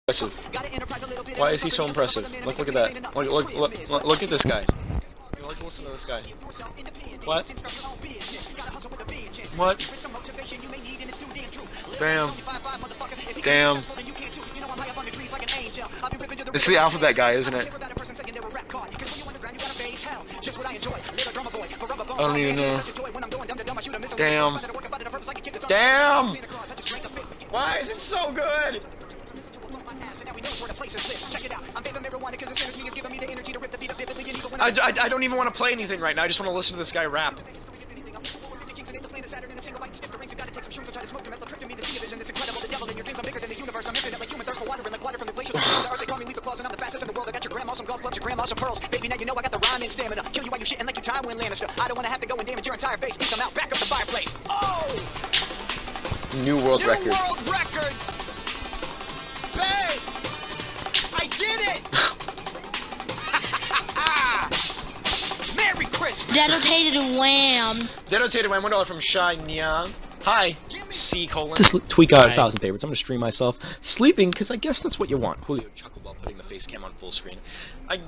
Impressive. Why is he so impressive? Look at that. Look at this guy. Listen to this guy. What? What? Damn. Damn. It's the alphabet guy, isn't it? I don't even know. Damn. Damn! Why is it so good? I don't even want to play anything right now. I just want to listen to this guy rap. New world record. New world record! Babe! I did it! Merry Christmas! Detonated Wham! Detonated Wham, $1 from Shy Nyang. Hi, C: tweak out 1,000 favorites. I'm gonna stream myself sleeping because I guess that's what you want. Julio chuckled while putting the face cam on full screen. I'm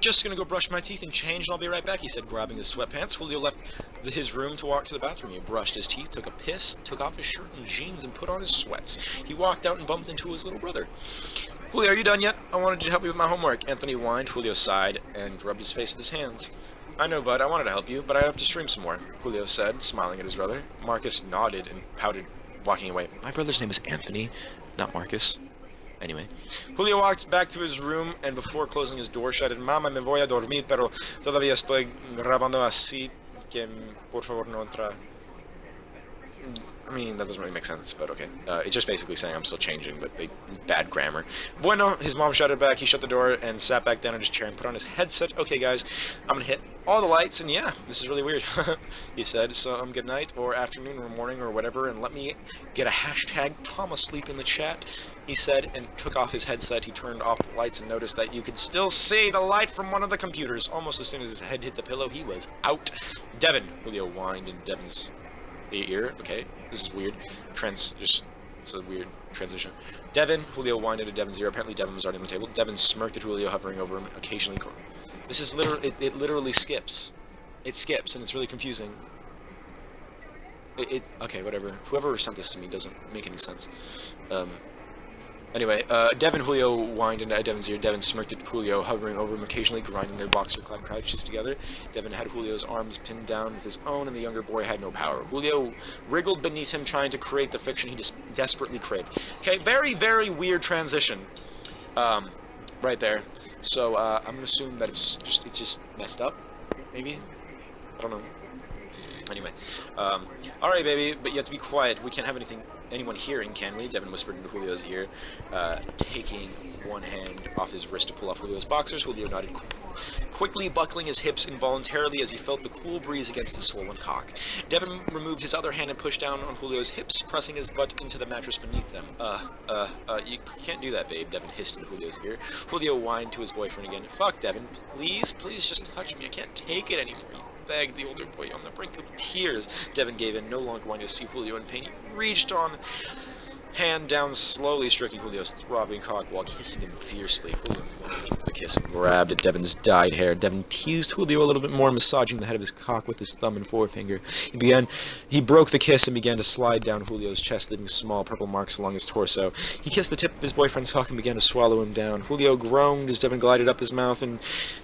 just gonna go brush my teeth and change, and I'll be right back, he said, grabbing his sweatpants. Julio left his room to walk to the bathroom. He brushed his teeth, took a piss, took off his shirt and jeans, and put on his sweats. He walked out and bumped into his little brother. Julio, are you done yet? I wanted you to help me with my homework. Anthony whined. Julio sighed and rubbed his face with his hands. I know, bud. I wanted to help you, but I have to stream some more, Julio said, smiling at his brother. Marcus nodded and pouted, walking away. My brother's name is Anthony, not Marcus. Anyway, Julio walked back to his room and before closing his door shouted, Mama, me voy a dormir, pero todavía estoy grabando así que por favor no entra. I mean, that doesn't really make sense, but okay. It's just basically saying I'm still changing, but bad grammar. Bueno, his mom shouted back. He shut the door and sat back down in his chair and put on his headset. Okay, guys, I'm going to hit all the lights, and yeah, this is really weird, he said. So, good night, or afternoon, or morning, or whatever, and let me get a hashtag TomahSleep in the chat, he said, and took off his headset. He turned off the lights and noticed that you could still see the light from one of the computers. Almost as soon as his head hit the pillow, he was out. Devon, Julio whined in Devon's ear. Okay, this is weird. It's a weird transition. Devon, Julio whined into Devon's ear. Apparently Devon was already on the table. Devon smirked at Julio, hovering over him, occasionally. This is literally, it literally skips. It skips, and it's really confusing. Okay, whatever. Whoever sent this to me doesn't make any sense. Anyway, Devon, Julio whined into Devon's ear. Devon smirked at Julio, hovering over him, occasionally grinding their boxer-clad crouches together. Devon had Julio's arms pinned down with his own, and the younger boy had no power. Julio wriggled beneath him, trying to create the fiction he desperately craved. Okay, very, very weird transition. Right there. So, I'm gonna assume that it's just messed up, maybe? I don't know. Anyway, alright, baby, but you have to be quiet. We can't have anyone hearing, can we? Devon whispered into Julio's ear, taking one hand off his wrist to pull off Julio's boxers. Julio nodded, quickly buckling his hips involuntarily as he felt the cool breeze against his swollen cock. Devon removed his other hand and pushed down on Julio's hips, pressing his butt into the mattress beneath them. You can't do that, babe, Devon hissed in Julio's ear. Julio whined to his boyfriend again. Fuck, Devon, please just touch me. I can't take it anymore. Begged the older boy on the brink of tears. Devon gave in, no longer wanting to see Julio in pain. He reached on hand down, slowly stroking Julio's throbbing cock while kissing him fiercely. Julio moaned the kiss and grabbed at Devon's dyed hair. Devon teased Julio a little bit more, massaging the head of his cock with his thumb and forefinger. He broke the kiss and began to slide down Julio's chest, leaving small purple marks along his torso. He kissed the tip of his boyfriend's cock and began to swallow him down. Julio groaned as Devon glided up his mouth and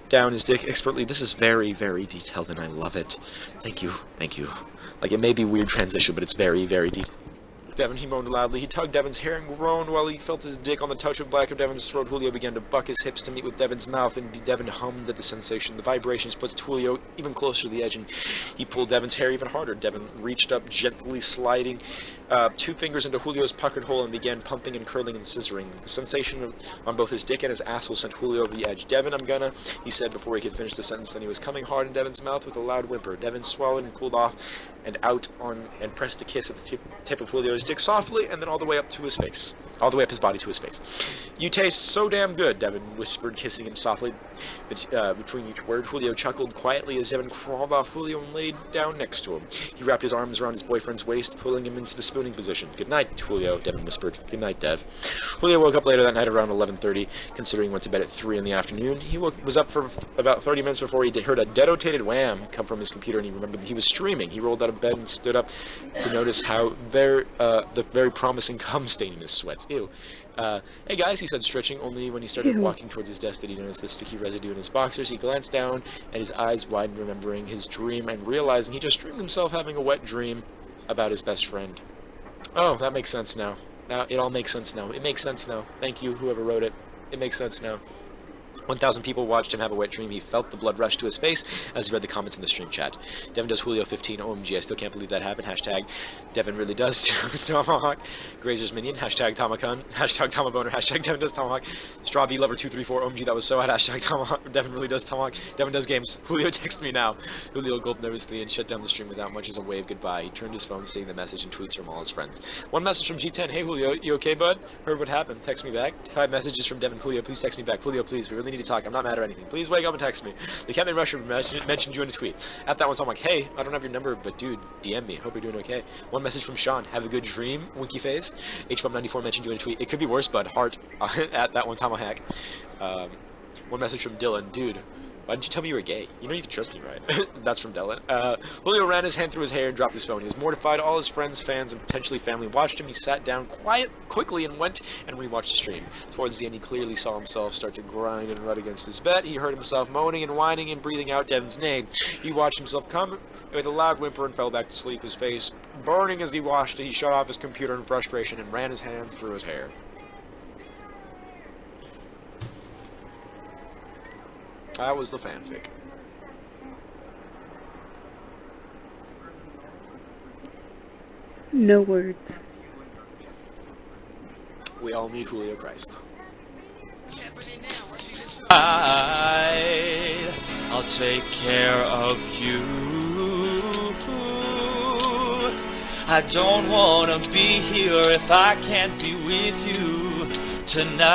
down his dick expertly. This is very, very detailed, and I love it. Thank you. Like, it may be weird transition, but it's very, very detailed. Devon, he moaned loudly. He tugged Devon's hair and groaned while he felt his dick on the touch of black of Devon's throat. Julio began to buck his hips to meet with Devon's mouth, and Devon hummed at the sensation. The vibrations pushed Julio even closer to the edge, and he pulled Devon's hair even harder. Devon reached up, gently sliding 2 fingers into Julio's puckered hole and began pumping and curling and scissoring. The sensation on both his dick and his asshole sent Julio over the edge. Devon, I'm gonna, he said before he could finish the sentence. Then he was coming hard in Devon's mouth with a loud whimper. Devon swallowed and cooled off and out on and pressed a kiss at the tip of Julio's dick softly, and then all the way up to his face. All the way up his body to his face. "You taste so damn good," Devon whispered, kissing him softly between each word. Julio chuckled quietly as Devon crawled off Julio and laid down next to him. He wrapped his arms around his boyfriend's waist, pulling him into the spooning position. "Good night, Julio," Devon whispered. "Good night, Dev." Julio woke up later that night around 11:30, considering he went to bed at 3 in the afternoon. He was up for about 30 minutes before he heard a detonated wham come from his computer, and he remembered that he was streaming. He rolled out of bed and stood up to notice how the very promising cum stain in his sweats. Ew. "Hey guys," he said, stretching. Only when he started walking towards his desk did he notice the sticky residue in his boxers. He glanced down, and his eyes widened, remembering his dream and realizing he just dreamed himself having a wet dream about his best friend. Oh, that makes sense now. Now it all makes sense now. It makes sense now. Thank you, whoever wrote it. It makes sense now. 1,000 people watched him have a wet dream. He felt the blood rush to his face as he read the comments in the stream chat. Devon does Julio 15. OMG, I still can't believe that happened. Hashtag Devon really does Tomahawk. Grazer's Minion. Hashtag Tomahawk. Hashtag Tomaboner. Hashtag Devon does Tomahawk. Straw B Lover 234. OMG, that was so hot. Hashtag Tomahawk. Devon really does Tomahawk. Devon does games. Julio, text me now. Julio gulped nervously and shut down the stream without much as a wave goodbye. He turned his phone, seeing the message and tweets from all his friends. One message from G10. "Hey Julio, you okay, bud? Heard what happened. Text me back." 5 messages from Devon. "Julio, please text me back. Julio, please. We really need to talk. I'm not mad or anything. Please wake up and text me. The Captain Rusher mentioned you in a tweet." At that one, I'm like, "Hey, I don't have your number, but dude, DM me. Hope you're doing okay." One message from Sean. "Have a good dream, winky face." HBOB94 mentioned you in a tweet. "It could be worse, bud. Heart." At that one, Tomahawk. One message from Dylan. "Dude, why didn't you tell me you were gay? You know you can trust me, right?" That's from Dylan. Julio ran his hand through his hair and dropped his phone. He was mortified. All his friends, fans, and potentially family watched him. He sat down quickly and went and rewatched the stream. Towards the end, he clearly saw himself start to grind and rut against his bed. He heard himself moaning and whining and breathing out Devon's name. He watched himself come with a loud whimper and fell back to sleep. His face burning as he watched it. He shut off his computer in frustration and ran his hands through his hair. That was the fanfic. No words. We all need Julio Christ. I'll take care of you. I don't want to be here if I can't be with you tonight.